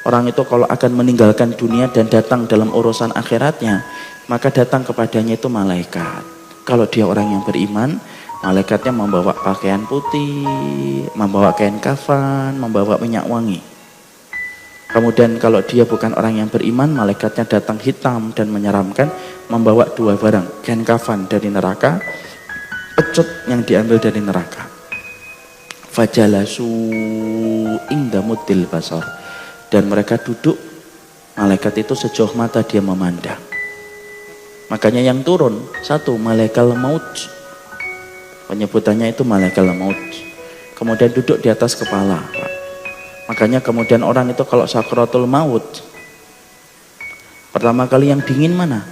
Orang itu kalau akan meninggalkan dunia dan datang dalam urusan akhiratnya, maka datang kepadanya itu malaikat. Kalau dia orang yang beriman, malaikatnya membawa pakaian putih, membawa kain kafan, membawa minyak wangi. Kemudian kalau dia bukan orang yang beriman, malaikatnya datang hitam dan menyeramkan, membawa dua barang, kain kafan dari neraka, pecut yang diambil dari neraka. Fajalasu inda muddil basar. Dan mereka duduk, malaikat itu sejauh mata dia memandang. Makanya yang turun, satu, malaikal maut. Penyebutannya itu malaikal maut. Kemudian duduk di atas kepala. Makanya kemudian orang itu kalau sakratul maut, pertama kali yang dingin mana?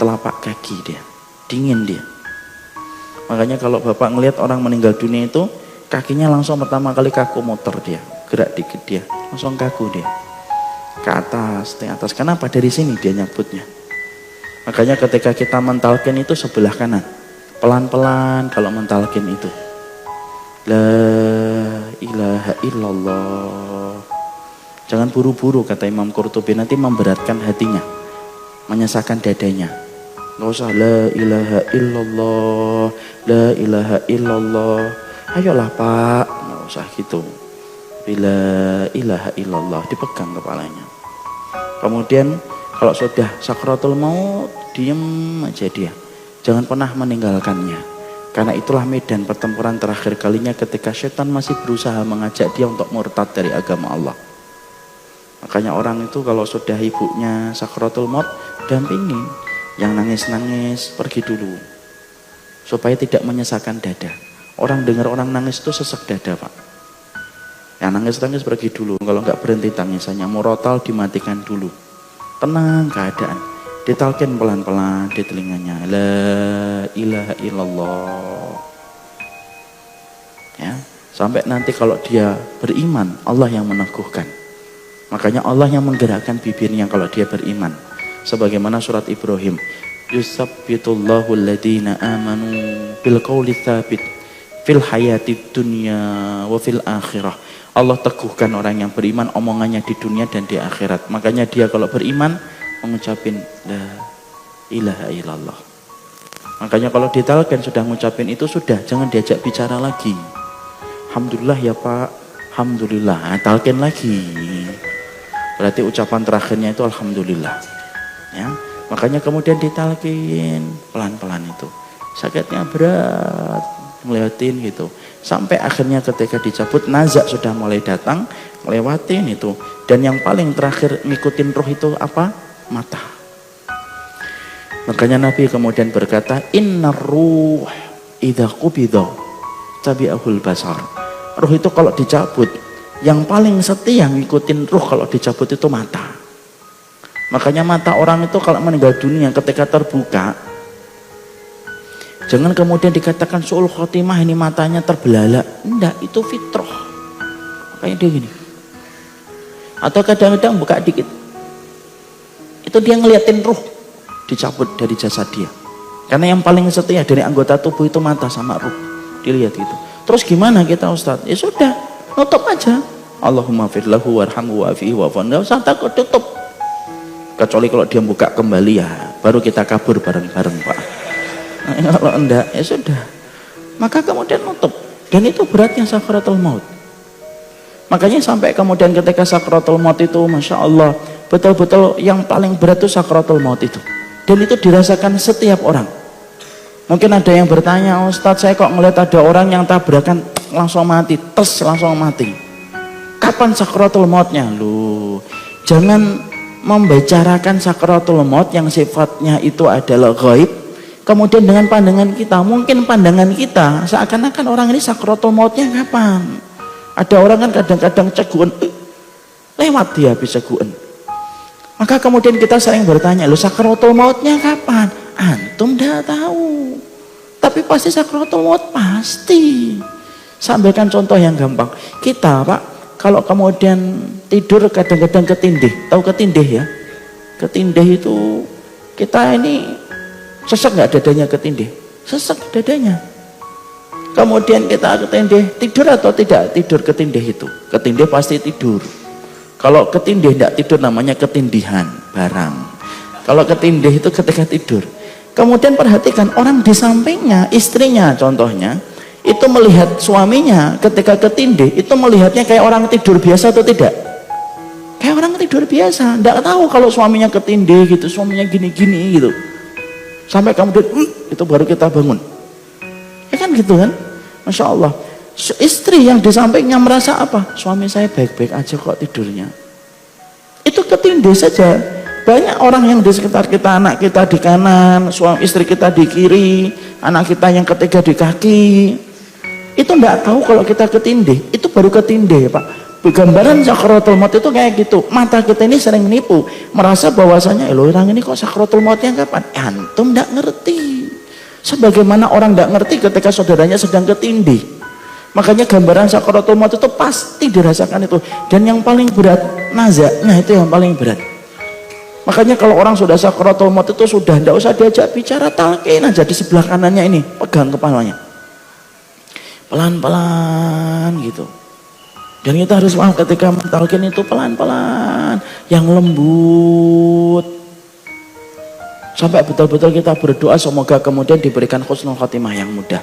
Telapak kaki dia, dingin dia. Makanya kalau bapak ngelihat orang meninggal dunia itu, kakinya langsung pertama kali kaku muter dia, gerak dikit dia, langsung kaku dia. Ke atas, di atas. Kenapa? Dari sini dia nyabutnya. Makanya ketika kita mentalkin itu sebelah kanan. Pelan-pelan kalau mentalkin itu. La ilaha illallah. Jangan buru-buru kata Imam Qurtubi, nanti memberatkan hatinya, menyesakkan dadanya. Nggak usah la ilaha illallah, la ilaha illallah. Ayolah Pak, nggak usah gitu. Bila ilaha illallah, dipegang kepalanya. Kemudian kalau sudah sakratul maut, diem aja dia. Jangan pernah meninggalkannya. Karena itulah medan pertempuran terakhir kalinya ketika setan masih berusaha mengajak dia untuk murtad dari agama Allah. Makanya orang itu kalau sudah ibunya sakratul maut, dampingi. Yang nangis-nangis pergi dulu. Supaya tidak menyesakkan dada. Orang dengar orang nangis itu sesek dada Pak. Yang nangis-nangis pergi dulu. Kalau nggak berhenti tangisannya, murotal dimatikan dulu. Tenang keadaan. Ditalkin pelan-pelan di telinganya. La ilaha illallah. Ya, sampai nanti kalau dia beriman, Allah yang meneguhkan. Makanya Allah yang menggerakkan bibirnya kalau dia beriman. Sebagaimana surat Ibrahim. Yusabbitullahu alladhina amanu bil qawli tsabit fil hayatid dunya wa fil akhirah. Allah teguhkan orang yang beriman omongannya di dunia dan di akhirat. Makanya dia kalau beriman mengucapin la ilaha illallah. Makanya kalau ditalkan sudah mengucapin itu sudah, jangan diajak bicara lagi. Alhamdulillah ya Pak, alhamdulillah. Talkin lagi. Berarti ucapan terakhirnya itu alhamdulillah. Ya, makanya kemudian ditalkin pelan-pelan itu. Sakitnya berat, ngeliatin gitu. Sampai akhirnya ketika dicabut nazak sudah mulai datang, ngelewatin itu. Dan yang paling terakhir ngikutin roh itu apa? Mata. Makanya Nabi kemudian berkata, innar ruh idza qubida tabi'ahul basar. Ruh itu kalau dicabut, yang paling setia ngikutin ruh kalau dicabut itu mata. Makanya mata orang itu kalau meninggal dunia ketika terbuka, jangan kemudian dikatakan su'ul khotimah, ini matanya terbelalak. Enggak, itu fitrah. Kayak dia gini. Atau kadang-kadang buka dikit. Itu dia ngeliatin ruh dicabut dari jasad dia. Karena yang paling setia dari anggota tubuh itu mata sama ruh. Dilihat gitu. Terus gimana kita Ustadz? Ya sudah, nutup aja. Allahumma firlahu warhamhu wa'afihi wa'afan. Nggak usah takut, tutup. Kecuali kalau dia buka kembali ya, baru kita kabur bareng-bareng Pak. Nah, kalau enggak, ya sudah. Maka kemudian nutup. Dan itu beratnya sakratul maut. Makanya sampai kemudian ketika sakratul maut itu, Masya Allah, betul-betul yang paling berat itu sakratul maut itu. Dan itu dirasakan setiap orang. Mungkin ada yang bertanya, Ustadz saya kok ngeliat ada orang yang tabrakan langsung mati, langsung mati. Kapan sakratul mautnya? Loh, jangan membicarakan sakratul maut yang sifatnya itu adalah gaib. Kemudian dengan pandangan kita, mungkin pandangan kita seakan-akan orang ini sakratul mautnya kapan? Ada orang kan kadang-kadang ceguan, lewat dia habis ceguan. Maka kemudian kita sering bertanya, loh sakratul mautnya kapan? Antum dah tahu. Tapi pasti sakratul maut pasti. Sampaikan contoh yang gampang. Kita Pak, kalau kemudian tidur kadang-kadang ketindih. Tahu ketindih ya? Ketindih itu kita ini sesek nggak dadanya ketindih? Sesek dadanya. Kemudian kita ketindih, tidur atau tidak tidur ketindih itu? Ketindih pasti tidur. Kalau ketindih tidak tidur namanya ketindihan barang. Kalau ketindih itu ketika tidur. Kemudian perhatikan orang di sampingnya, istrinya contohnya, itu melihat suaminya ketika ketindih, itu melihatnya kayak orang tidur biasa atau tidak? Kayak orang tidur biasa, tidak tahu kalau suaminya ketindih gitu, suaminya gini-gini gitu. Sampai kemudian, itu baru kita bangun. Ya kan gitu kan? Masya Allah. Istri yang di sampingnya merasa apa? Suami saya baik-baik aja kok tidurnya. Itu ketindih saja. Banyak orang yang di sekitar kita, anak kita di kanan, suami istri kita di kiri, anak kita yang ketiga di kaki. Itu enggak tahu kalau kita ketindih. Itu baru ketindih, Pak. Gambaran sakaratul maut itu kayak gitu. Mata kita ini sering nipu, merasa bahwasanya orang ini kok sakaratul mautnya kapan? Antum enggak ngerti. Sebagaimana orang enggak ngerti ketika saudaranya sedang ketindih. Makanya gambaran sakaratul maut itu pasti dirasakan itu. Dan yang paling berat nazaknya itu yang paling berat. Makanya kalau orang sudah sakaratul maut itu sudah tidak usah diajak bicara, talqin aja di sebelah kanannya ini, pegang kepalanya. Pelan-pelan gitu. Dan kita harus paham ketika mentalqin itu pelan-pelan, yang lembut. Sampai betul-betul kita berdoa semoga kemudian diberikan husnul khotimah yang mudah.